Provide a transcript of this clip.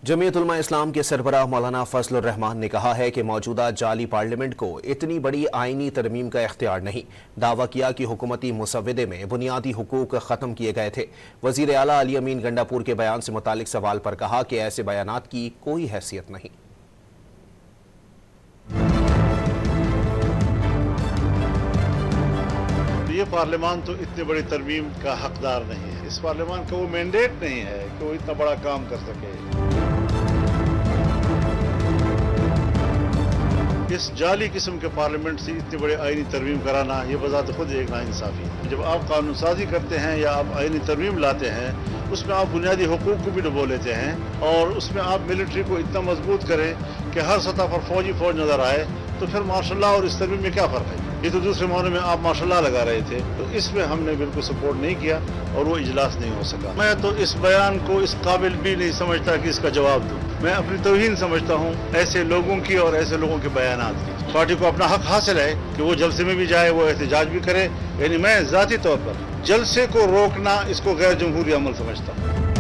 जमीयत उलमा इस्लाम के सरबराह मौलाना फजल उर रहमान ने कहा है कि मौजूदा जाली पार्लियामेंट को इतनी बड़ी आईनी तरमीम का इख्तियार नहीं। दावा किया कि हुकूमती मुसव्वदे में बुनियादी हुकूक ख़त्म किए गए थे। वज़ीर आला अली अमीन गंडापुर के बयान से मुतालिक सवाल पर कहा कि ऐसे बयानात की कोई हैसियत नहीं। ये पार्लियामान तो इतनी बड़ी तरमीम का हकदार नहीं है। इस पार्लियामान का वो मैंडेट नहीं है कि वो इतना बड़ा काम कर सके। इस जाली किस्म के पार्लियामेंट से इतनी बड़ी आईनी तरमीम कराना ये बजात खुद एक नाइंसाफी है। जब आप कानून साजी करते हैं या आप आईनी तरमीम लाते हैं, उसमें आप बुनियादी हुकूक को भी डुबो लेते हैं और उसमें आप मिलिट्री को इतना मजबूत करें कि हर सतह पर फौज नजर आए, तो फिर माशाल्लाह और इस तरमीम में क्या फ़र्क है? ये तो दूसरे मामले में आप माशाल्लाह लगा रहे थे, तो इसमें हमने बिल्कुल सपोर्ट नहीं किया और वो इजलास नहीं हो सका। मैं तो इस बयान को इस काबिल भी नहीं समझता कि इसका जवाब दूं। मैं अपनी तौहीन समझता हूँ ऐसे लोगों की और ऐसे लोगों के बयानात की। पार्टी को अपना हक हासिल है कि वो जलसे में भी जाए, वो एहतजाज भी करे। यानी मैं ज़ाती तौर पर जलसे को रोकना इसको गैर जमहूरी अमल समझता हूँ।